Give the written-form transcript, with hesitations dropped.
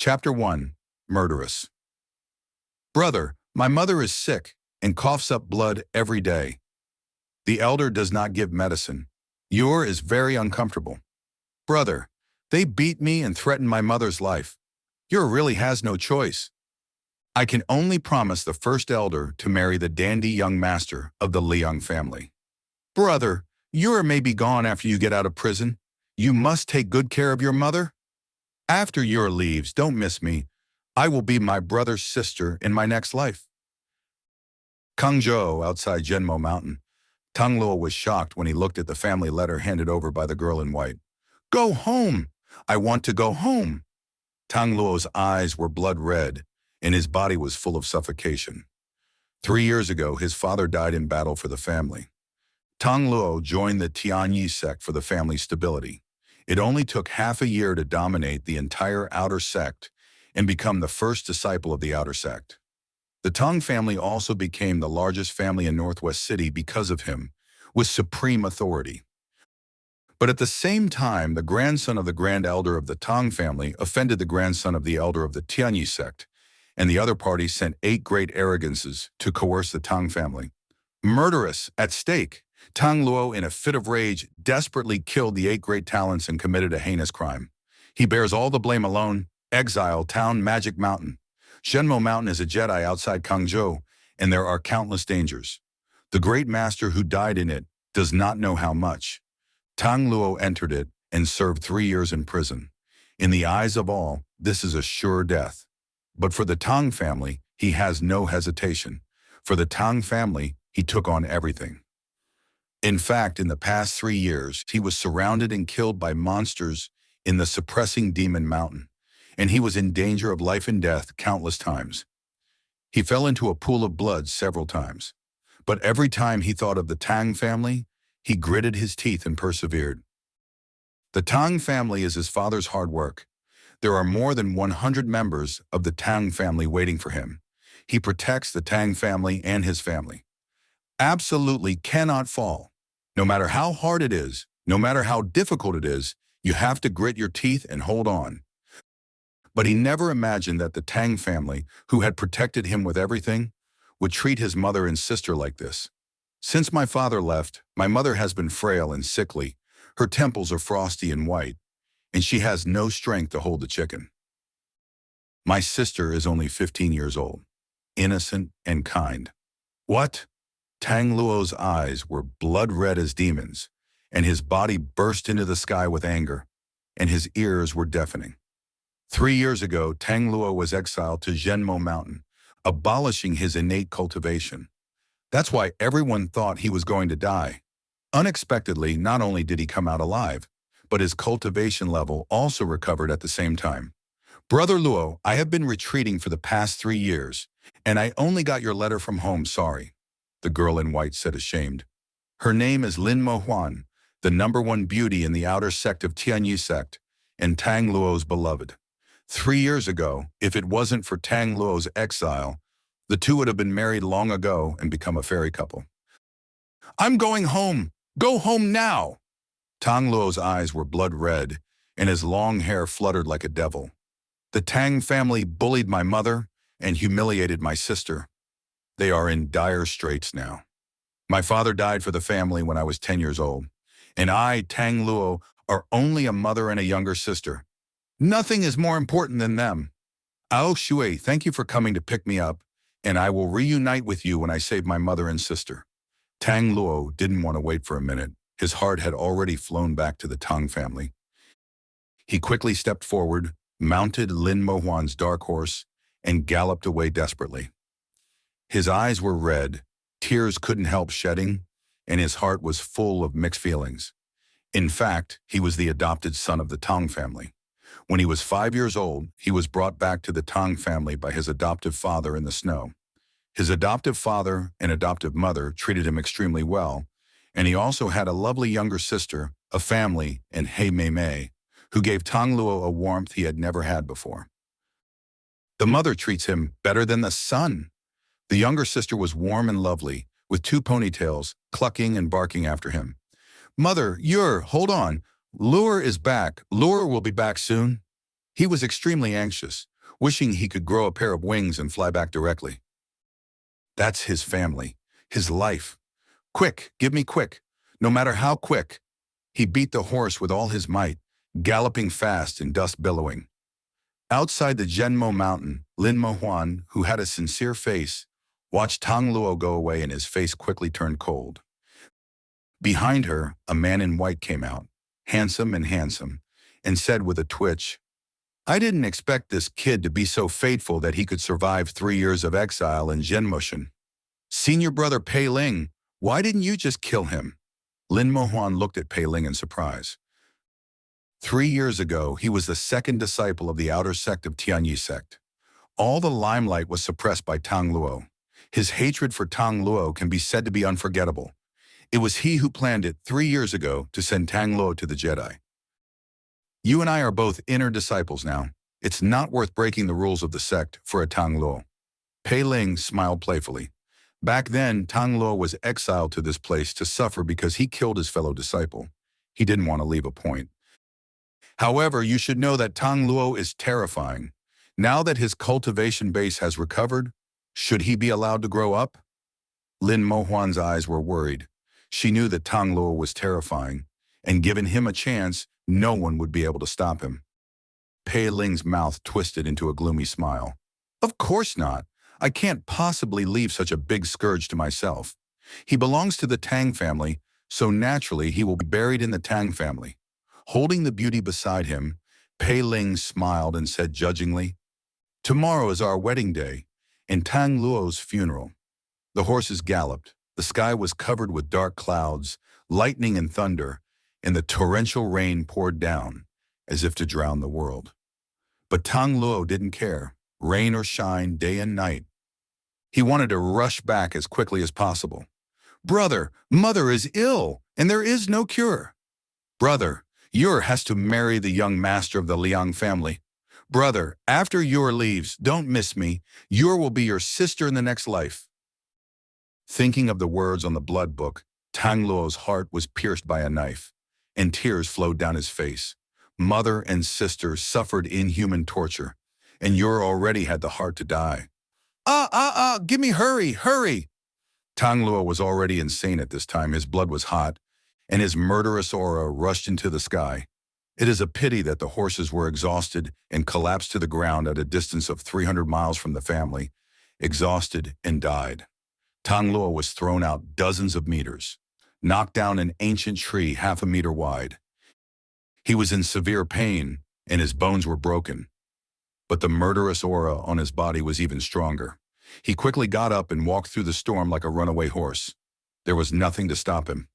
Chapter 1. Murderous. Brother, my mother is sick and coughs up blood every day. The elder does not give medicine. Yor is very uncomfortable. Brother, they beat me and threaten my mother's life. Yor really has no choice. I can only promise the first elder to marry the dandy young master of the Liang family. Brother, Yor may be gone after you get out of prison. You must take good care of your mother. After Yor leaves, don't miss me. I will be my brother's sister in my next life. Kangzhou, outside Zhenmo Mountain. Tang Luo was shocked when he looked at the family letter handed over by the girl in white. Go home! I want to go home! Tang Luo's eyes were blood red, and his body was full of suffocation. 3 years ago, his father died in battle for the family. Tang Luo joined the Tianyi sect for the family's stability. It only took half a year to dominate the entire outer sect and become the first disciple of the outer sect. The Tang family also became the largest family in Northwest City because of him, with supreme authority. But at the same time, the grandson of the grand elder of the Tang family offended the grandson of the elder of the Tianyi sect, and the other party sent 8 great arrogances to coerce the Tang family. Murderous, at stake, Tang Luo, in a fit of rage, desperately killed the 8 great talents and committed a heinous crime. He bears all the blame alone. Exile, Town, Magic Mountain. Zhenmo Mountain is a Jedi outside Kangzhou, and there are countless dangers. The great master who died in it does not know how much. Tang Luo entered it and served 3 years in prison. In the eyes of all, this is a sure death. But for the Tang family, he has no hesitation. For the Tang family, he took on everything. In fact, in the past 3 years, he was surrounded and killed by monsters in the suppressing Demon Mountain, and he was in danger of life and death countless times. He fell into a pool of blood several times, but every time he thought of the Tang family, he gritted his teeth and persevered. The Tang family is his father's hard work. There are more than 100 members of the Tang family waiting for him. He protects the Tang family and his family. Absolutely cannot fall. No matter how hard it is, no matter how difficult it is, you have to grit your teeth and hold on. But he never imagined that the Tang family, who had protected him with everything, would treat his mother and sister like this. Since my father left, my mother has been frail and sickly. Her temples are frosty and white, and she has no strength to hold the chicken. My sister is only 15 years old, innocent and kind. What? Tang Luo's eyes were blood red as demons, and his body burst into the sky with anger, and his ears were deafening. 3 years ago, Tang Luo was exiled to Zhenmo Mountain, abolishing his innate cultivation. That's why everyone thought he was going to die. Unexpectedly, not only did he come out alive, but his cultivation level also recovered at the same time. Brother Luo, I have been retreating for the past 3 years, and I only got your letter from home, sorry. The girl in white said, ashamed. Her name is Lin Mo Huan, the #1 beauty in the outer sect of Tianyi sect, and Tang Luo's beloved. 3 years ago, if it wasn't for Tang Luo's exile, the two would have been married long ago and become a fairy couple. I'm going home! Go home now! Tang Luo's eyes were blood red, and his long hair fluttered like a devil. The Tang family bullied my mother and humiliated my sister. They are in dire straits now. My father died for the family when I was 10 years old, and I, Tang Luo, are only a mother and a younger sister. Nothing is more important than them. Ao Shui, thank you for coming to pick me up, and I will reunite with you when I save my mother and sister. Tang Luo didn't want to wait for a minute. His heart had already flown back to the Tang family. He quickly stepped forward, mounted Lin Mo Huan's dark horse, and galloped away desperately. His eyes were red, tears couldn't help shedding, and his heart was full of mixed feelings. In fact, he was the adopted son of the Tang family. When he was 5 years old, he was brought back to the Tang family by his adoptive father in the snow. His adoptive father and adoptive mother treated him extremely well, and he also had a lovely younger sister, a family, and Hei Mei Mei, who gave Tang Luo a warmth he had never had before. The mother treats him better than the son. The younger sister was warm and lovely, with 2 ponytails, clucking and barking after him. Mother, hold on. Lure is back. Lure will be back soon. He was extremely anxious. wishing he could grow a pair of wings and fly back directly. That's his family, his life. Quick, give me quick, no matter how quick. He beat the horse with all his might, galloping fast and dust billowing. Outside the Zhenmo mountain, Lin Mohuan, who had a sincere face, watched Tang Luo go away and his face quickly turned cold. Behind her, a man in white came out, handsome, and said with a twitch, "I didn't expect this kid to be so faithful that he could survive 3 years of exile in Zhenmushan. Senior brother Pei Ling, why didn't you just kill him?" Lin Mohuan looked at Pei Ling in surprise. 3 years ago, he was the second disciple of the outer sect of Tianyi sect. All the limelight was suppressed by Tang Luo. His hatred for Tang Luo can be said to be unforgettable. It was he who planned it 3 years ago to send Tang Luo to the Jedi. You and I are both inner disciples now. It's not worth breaking the rules of the sect for a Tang Luo. Pei Ling smiled playfully. Back then, Tang Luo was exiled to this place to suffer because he killed his fellow disciple. He didn't want to leave a point. However, you should know that Tang Luo is terrifying. Now that his cultivation base has recovered, should he be allowed to grow up? Lin Mohuan's eyes were worried. She knew that Tang Luo was terrifying, and given him a chance, no one would be able to stop him. Pei Ling's mouth twisted into a gloomy smile. Of course not. I can't possibly leave such a big scourge to myself. He belongs to the Tang family, so naturally he will be buried in the Tang family. Holding the beauty beside him, Pei Ling smiled and said judgingly, "Tomorrow is our wedding day, and Tang Luo's funeral." The horses galloped. The sky was covered with dark clouds, lightning and thunder, and the torrential rain poured down, as if to drown the world. But Tang Luo didn't care, rain or shine, day and night. He wanted to rush back as quickly as possible. "Brother, mother is ill, and there is no cure." "Brother, Yor has to marry the young master of the Liang family. Brother, after Yor leaves, don't miss me. Yor will be your sister in the next life." Thinking of the words on the blood book, Tang Luo's heart was pierced by a knife, and tears flowed down his face. Mother and sister suffered inhuman torture, and Yor already had the heart to die. Give me hurry! Tang Luo was already insane at this time. His blood was hot, and his murderous aura rushed into the sky. It is a pity that the horses were exhausted and collapsed to the ground at a distance of 300 miles from the family, exhausted and died. Tang Luo was thrown out dozens of meters, knocked down an ancient tree 1/2 meter wide. He was in severe pain, and his bones were broken. But the murderous aura on his body was even stronger. He quickly got up and walked through the storm like a runaway horse. There was nothing to stop him.